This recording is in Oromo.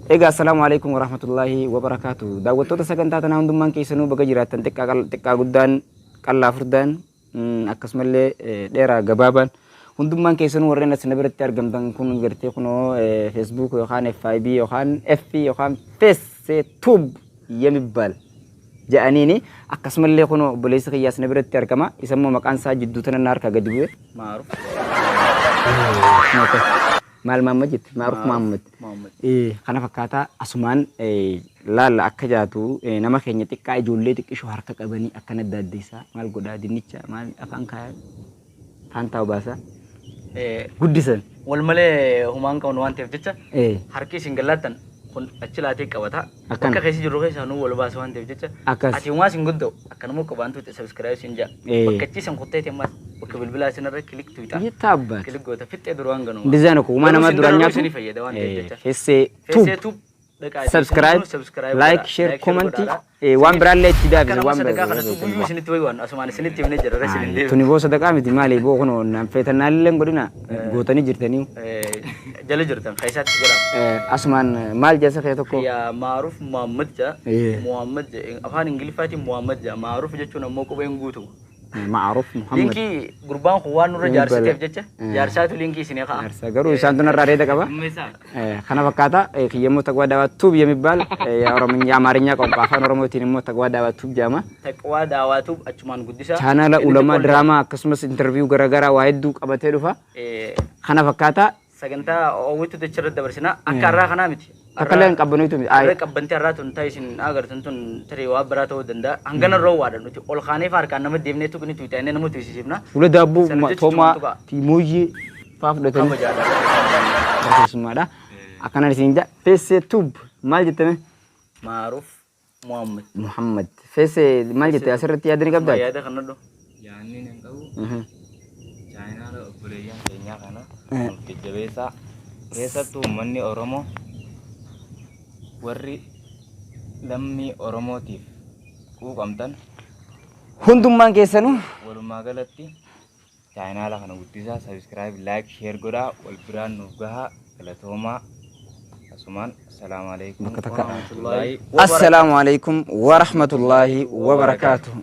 Ega assalamualaikum warahmatullahi wabarakatuh. Daawwattoota sagantaa tanaa hundummaan keessanuu baga jiraattan xiqqaa guddaan qal'aa furdaan akkasumallee dheeraa gabaabaan hundummaan keessanuu warreen as na biratti argamtan kun gartee kunoo Facebook yookaan FIB yookaan FB yookaan Facebook የሚባል ja'aniini akkasumallee kunoo obboleessa kiyyaa as na biratti argama. Isammoo maqaan isaa jidduu tanaan harka gadi bu'e Maaruf. Maal Muhammad jetti Maaruf Muhammad. Kana fakkaataa asumaan laalla akka jaatu nama keenya xiqqaa ijoollee xiqqishoo harka qabanii akkana adda addeessaa maal godhaa dinnicha maal afaan kaayaa taantaa obaasaa guddisan. Wal malee humaan qaban waan ta'eef jecha harki isin gallaattan kun achi laatee qabata. Akka keessa jirru keessa nu wal baasa waan ta'eef jecha ati humaa isin guddoo akkanuma qabaantu subscribe isin jaa bakka achi isin kuttee temmas bakka bilbilaa isin irra kilik tuuta. Yitaabba. Kilik goota fixee duraan ganu. Dizaayina ko humaa nama duraan nyaatu. Facebook subscribe, like, share, comment. Waan biraallee itti daabisa waan biraallee. Tuni boo sadaqaa miti maali boo kun naan feetannaallee godhina gootanii jirtanii. Jala jirtan keessatti jira. Asumaan maal jasa kee tokko. Yaa Maaruf Muhammad ja. Muhammad afaan Ingiliffaatiin Muhammad ja. Maaruf jechuun ammoo qubeen guutu. Maaruf Muhammad. Linki gurbaan kun waan nurra jaarsateef jecha jaarsaatu linkii isin kaa. Jaarsa garuu isaan tun irraa reeda qaba. Kana fakkaata kiyyammoo taqwaa daawwattuuf የሚባል የኦሮምኛ አማርኛ ቋንቋ አፋን ኦሮሞtiin immoo taqwaa daawwattuuf jedhama. Taqwaa daawwattuuf achumaan guddisa. Chaanaala ulamaa diraamaa akkasumas interview garaagaraa waa hedduu qabatee dhufa. Kana fakkaata sagantaa oowwitu dachirra dabarsina akka irraa kanaa miti. Takkaleen qabbaniitu miti. Irra qabbantii irraa tun ta'e isin agartan tun tarii waa biraa ta'uu danda'a. Hangana irra waadha nuti ol kaanee harkaan nama deemnee tuqni tuutanii nama tuusisifna. Fuula daabboo toomaa tiimooyyii faa fudhatanii. Barsiisummaadha. Akkanaan isin jaa feesee tuub maal jettame? Maaruf Muhammad. Muhammad. Feesee maal jette asirratti yaadanii qabdaa? Yaada kana dho. Yaanni nan qabu. Chaayinaadha obboleeyyan keenyaa kana. Jajjabeessaa. Keessattuu uummanni Oromoo warri lammii Oromootiif quuqamtan hundummaan keessanuu walumaa galatti chaayinaala kana guddisaa subscribe like share godhaa wal biraan nuuf gahaa galatoomaa asumaan assalaamu alaykum warahmatullaahi wabarakaatuh.